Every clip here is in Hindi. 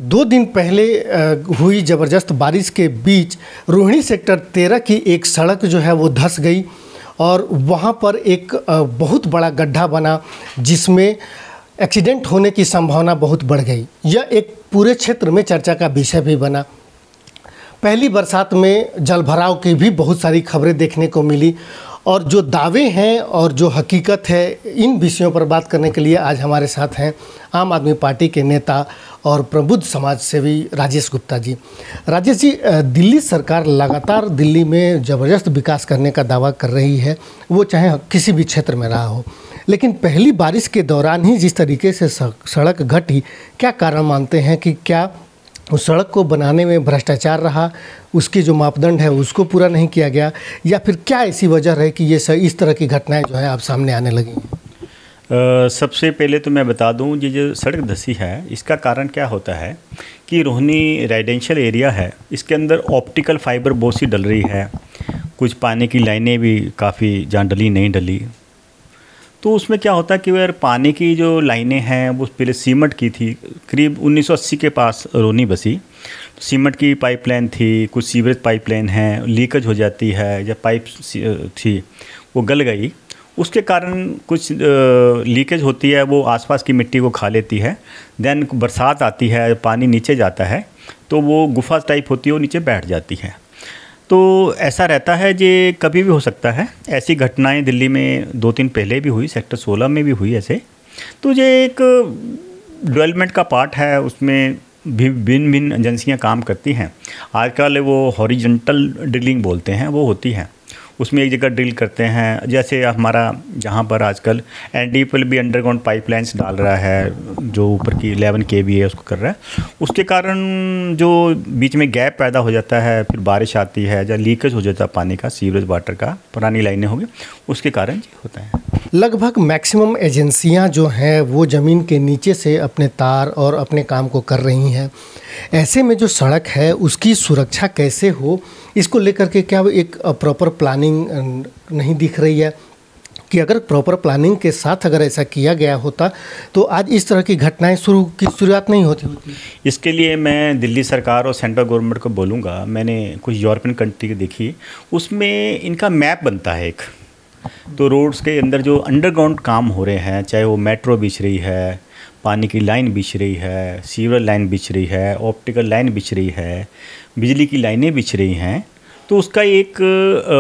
2 दिन पहले हुई ज़बरदस्त बारिश के बीच रोहिणी सेक्टर 13 की एक सड़क जो है वो धंस गई और वहाँ पर एक बहुत बड़ा गड्ढा बना जिसमें एक्सीडेंट होने की संभावना बहुत बढ़ गई। यह एक पूरे क्षेत्र में चर्चा का विषय भी बना। पहली बरसात में जलभराव की भी बहुत सारी खबरें देखने को मिली और जो दावे हैं और जो हकीकत है, इन विषयों पर बात करने के लिए आज हमारे साथ हैं आम आदमी पार्टी के नेता और प्रबुद्ध समाज सेवी राजेश गुप्ता जी। राजेश जी, दिल्ली सरकार लगातार दिल्ली में ज़बरदस्त विकास करने का दावा कर रही है, वो चाहे किसी भी क्षेत्र में रहा हो, लेकिन पहली बारिश के दौरान ही जिस तरीके से सड़क घटी, क्या कारण मानते हैं कि क्या उस सड़क को बनाने में भ्रष्टाचार रहा, उसके जो मापदंड है उसको पूरा नहीं किया गया, या फिर क्या ऐसी वजह है कि ये इस तरह की घटनाएं जो है अब सामने आने लगी हैं? सबसे पहले तो मैं बता दूं, ये जो सड़क धंसी है इसका कारण क्या होता है कि रोहिणी रेजिडेंशियल एरिया है, इसके अंदर ऑप्टिकल फाइबर बहुत सी डल रही है, कुछ पानी की लाइनें भी काफ़ी जहाँ डली नहीं डली। तो उसमें क्या होता है कि यार पानी की जो लाइनें हैं वो पहले सीमेंट की थी, करीब 1980 के पास रोहिणी बसी। सीमेंट की पाइपलाइन थी, कुछ सीवरेज पाइपलाइन है, लीकेज हो जाती है, या पाइप थी वो गल गई, उसके कारण कुछ लीकेज होती है, वो आसपास की मिट्टी को खा लेती है। देन बरसात आती है, पानी नीचे जाता है तो वो गुफा टाइप होती है, वो नीचे बैठ जाती है। तो ऐसा रहता है, ये कभी भी हो सकता है। ऐसी घटनाएं दिल्ली में 2-3 पहले भी हुई, सेक्टर 16 में भी हुई ऐसे। तो ये एक डेवलपमेंट का पार्ट है, उसमें भी भिन्न भिन्न एजेंसियां काम करती हैं। आजकल वो हॉरिजॉन्टल ड्रिलिंग बोलते हैं, वो होती है, उसमें एक जगह ड्रिल करते हैं। जैसे हमारा जहाँ पर आजकल एनडीपीएल भी अंडरग्राउंड पाइपलाइंस डाल रहा है, जो ऊपर की 11 kV है उसको कर रहा है, उसके कारण जो बीच में गैप पैदा हो जाता है, फिर बारिश आती है, जब लीकेज हो जाता है पानी का, सीवरेज वाटर का, पुरानी लाइनें होंगी, उसके कारण ये होता है। लगभग मैक्सिमम एजेंसियां जो हैं वो ज़मीन के नीचे से अपने तार और अपने काम को कर रही हैं। ऐसे में जो सड़क है उसकी सुरक्षा कैसे हो, इसको लेकर के क्या एक प्रॉपर प्लानिंग नहीं दिख रही है कि अगर प्रॉपर प्लानिंग के साथ अगर ऐसा किया गया होता तो आज इस तरह की घटनाएं शुरुआत नहीं होती। इसके लिए मैं दिल्ली सरकार और सेंट्रल गवर्नमेंट को बोलूँगा। मैंने कुछ यूरोपियन कंट्री की देखी, उसमें इनका मैप बनता है एक, तो रोड्स के अंदर जो अंडरग्राउंड काम हो रहे हैं, चाहे वो मेट्रो बिछ रही है, पानी की लाइन बिछ रही है, सीवर लाइन बिछ रही है, ऑप्टिकल लाइन बिछ रही है, बिजली की लाइनें बिछ रही हैं, तो उसका एक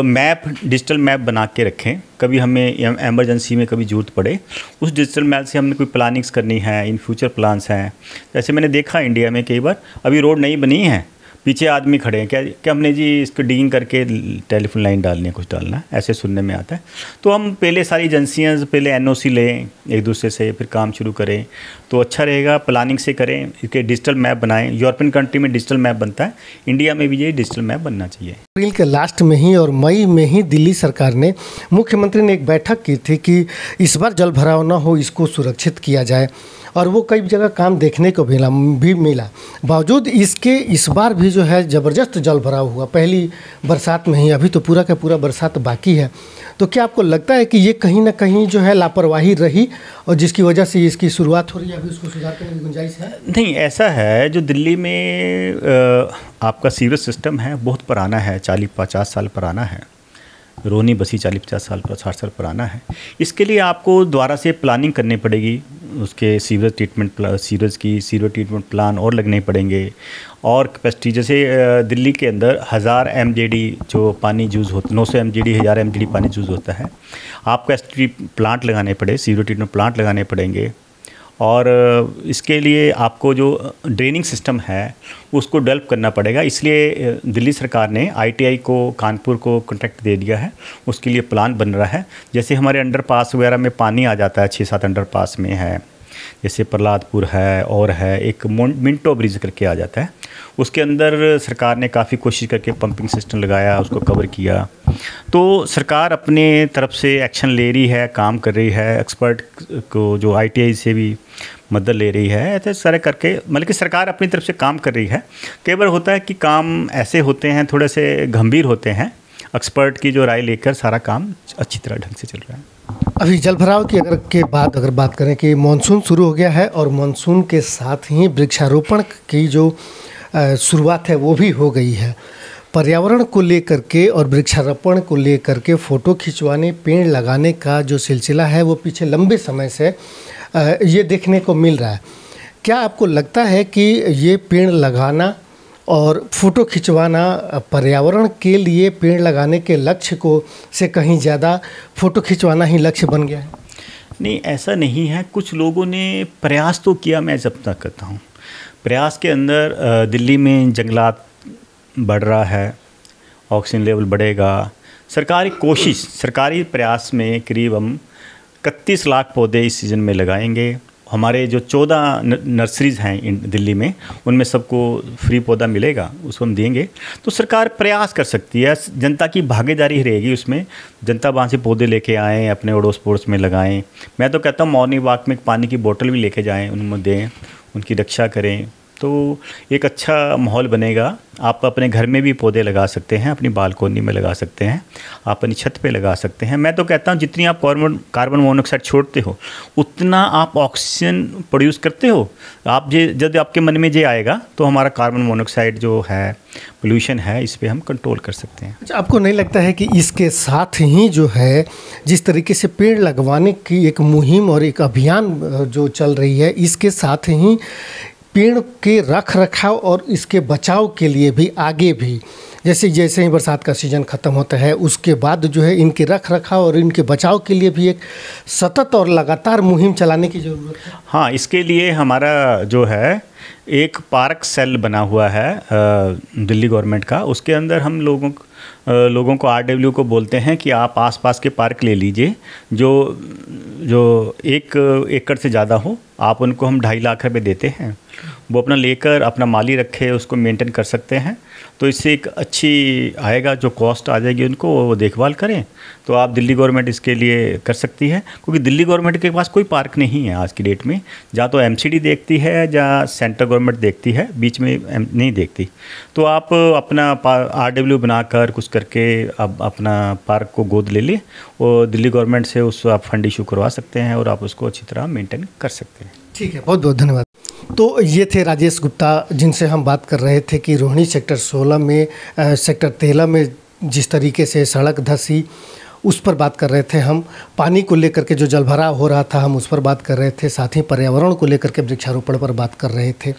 मैप, डिजिटल मैप बना के रखें। कभी हमें एमरजेंसी में कभी ज़रूरत पड़े, उस डिजिटल मैप से हमने कोई प्लानिंग्स करनी है, इन फ्यूचर प्लान्स हैं। जैसे मैंने देखा इंडिया में कई बार, अभी रोड नहीं बनी है, पीछे आदमी खड़े हैं, क्या हमने जी इसको डिगिंग करके टेलीफोन लाइन डालनी है, कुछ डालना है, ऐसे सुनने में आता है। तो हम पहले सारी एजेंसियाँ पहले एनओसी लें एक दूसरे से, फिर काम शुरू करें तो अच्छा रहेगा। प्लानिंग से करें, इसके डिजिटल मैप बनाएं। यूरोपियन कंट्री में डिजिटल मैप बनता है, इंडिया में भी ये डिजिटल मैप बनना चाहिए। अप्रैल के लास्ट में ही और मई में ही दिल्ली सरकार ने, मुख्यमंत्री ने एक बैठक की थी कि इस बार जल भराव न हो, इसको सुरक्षित किया जाए, और वो कई जगह काम देखने को भी मिला। बावजूद इसके इस बार भी जो है ज़बरदस्त जल भराव हुआ पहली बरसात में ही। अभी तो पूरा का पूरा बरसात बाकी है। तो क्या आपको लगता है कि ये कहीं ना कहीं जो है लापरवाही रही और जिसकी वजह से इसकी शुरुआत हो रही है, अभी उसको सुधार करने की गुंजाइश है? नहीं, ऐसा है, जो दिल्ली में आपका सीवरेज सिस्टम है बहुत पुराना है, 40-50 साल पुराना है। रोहिणी बसी 40-50 साल 60 साल पुराना है। इसके लिए आपको दोबारा से प्लानिंग करनी पड़ेगी, उसके सीवरेज ट्रीटमेंट प्लान और लगने पड़ेंगे, और कैपेसिटी, जैसे दिल्ली के अंदर 1000 MGD जो पानी यूज़ होता है, 900 MGD 1000 MGD पानी यूज़ होता है, आपको एसटी प्लांट लगाने पड़े, सीवरेज ट्रीटमेंट प्लांट लगाने पड़ेंगे। और इसके लिए आपको जो ड्रेनिंग सिस्टम है उसको डेवलप करना पड़ेगा। इसलिए दिल्ली सरकार ने ITI को, कानपुर को कॉन्ट्रैक्ट दे दिया है, उसके लिए प्लान बन रहा है। जैसे हमारे अंडरपास वगैरह में पानी आ जाता है, 6-7 अंडरपास में है, जैसे प्रहलादपुर है और है, एक मिंटो ब्रिज करके आ जाता है, उसके अंदर सरकार ने काफ़ी कोशिश करके पंपिंग सिस्टम लगाया, उसको कवर किया। तो सरकार अपने तरफ से एक्शन ले रही है, काम कर रही है, एक्सपर्ट को जो ITI से भी मदद ले रही है, ऐसे सारे करके, मतलब कि सरकार अपनी तरफ से काम कर रही है। कई बार होता है कि काम ऐसे होते हैं, थोड़े से गंभीर होते हैं, एक्सपर्ट की जो राय लेकर सारा काम अच्छी तरह ढंग से चल रहा है। अभी जलभराव की अगर बात करें कि मानसून शुरू हो गया है और मानसून के साथ ही वृक्षारोपण की जो शुरुआत है वो भी हो गई है। पर्यावरण को लेकर के और वृक्षारोपण को लेकर के फ़ोटो खिंचवाने, पेड़ लगाने का जो सिलसिला है वो पीछे लंबे समय से ये देखने को मिल रहा है। क्या आपको लगता है कि ये पेड़ लगाना और फ़ोटो खिंचवाना पर्यावरण के लिए पेड़ लगाने के लक्ष्य को से कहीं ज़्यादा फ़ोटो खिंचवाना ही लक्ष्य बन गया है? नहीं, ऐसा नहीं है। कुछ लोगों ने प्रयास तो किया, मैं जब तक करता हूँ प्रयास के अंदर। दिल्ली में जंगलात बढ़ रहा है, ऑक्सीजन लेवल बढ़ेगा। सरकारी कोशिश, सरकारी प्रयास में करीब हम 31 लाख पौधे इस सीज़न में लगाएंगे। हमारे जो 14 नर्सरीज़ हैं दिल्ली में, उनमें सबको फ्री पौधा मिलेगा, उसको हम देंगे। तो सरकार प्रयास कर सकती है, जनता की भागीदारी रहेगी उसमें। जनता वहाँ से पौधे लेके आएँ, अपने अड़ोस पड़ोस में लगाएं। मैं तो कहता हूँ मॉर्निंग वॉक में पानी की बोतल भी लेके जाएँ, उनमें दें, उनकी रक्षा करें, तो एक अच्छा माहौल बनेगा। आप अपने घर में भी पौधे लगा सकते हैं, अपनी बालकोनी में लगा सकते हैं, आप अपनी छत पे लगा सकते हैं। मैं तो कहता हूँ जितनी आप कार्बन मोनोऑक्साइड छोड़ते हो उतना आप ऑक्सीजन प्रोड्यूस करते हो। आप जब आपके मन में ये आएगा तो हमारा कार्बन मोनोऑक्साइड जो है, पोल्यूशन है, इस पर हम कंट्रोल कर सकते हैं। अच्छा, आपको नहीं लगता है कि इसके साथ ही जो है जिस तरीके से पेड़ लगवाने की एक मुहिम और एक अभियान जो चल रही है, इसके साथ ही पेड़ के रख रखाव और इसके बचाव के लिए भी आगे भी जैसे ही बरसात का सीज़न ख़त्म होता है उसके बाद जो है इनके रख रखाव और इनके बचाव के लिए भी एक सतत और लगातार मुहिम चलाने की ज़रूरत है। हाँ, इसके लिए हमारा जो है एक पार्क सेल बना हुआ है दिल्ली गवर्नमेंट का। उसके अंदर हम लोगों को RW को बोलते हैं कि आप आसपास के पार्क ले लीजिए जो 1 एकड़ से ज़्यादा हो। आप उनको हम 2.5 लाख रुपए देते हैं, वो अपना लेकर अपना माली रखे, उसको मेंटेन कर सकते हैं। तो इससे एक अच्छी आएगा, जो कॉस्ट आ जाएगी उनको, वो देखभाल करें। तो आप दिल्ली गवर्नमेंट इसके लिए कर सकती है, क्योंकि दिल्ली गवर्नमेंट के पास कोई पार्क नहीं है आज की डेट में। जहाँ तो MCD देखती है, जहाँ सेंट्रल गवर्नमेंट देखती है, बीच में नहीं देखती। तो आप अपना RW बनाकर कुछ करके अब अपना पार्क को गोद ले लें और दिल्ली गवर्नमेंट से उसको आप फंड इशू करवा सकते हैं और आप उसको अच्छी तरह मेंटेन कर सकते हैं। ठीक है, बहुत बहुत धन्यवाद। तो ये थे राजेश गुप्ता, जिनसे हम बात कर रहे थे कि रोहिणी सेक्टर 16 में सेक्टर 13 में जिस तरीके से सड़क धंसी, उस पर बात कर रहे थे हम। पानी को लेकर के जो जलभराव हो रहा था हम उस पर बात कर रहे थे, साथ ही पर्यावरण को लेकर के वृक्षारोपण पर बात कर रहे थे।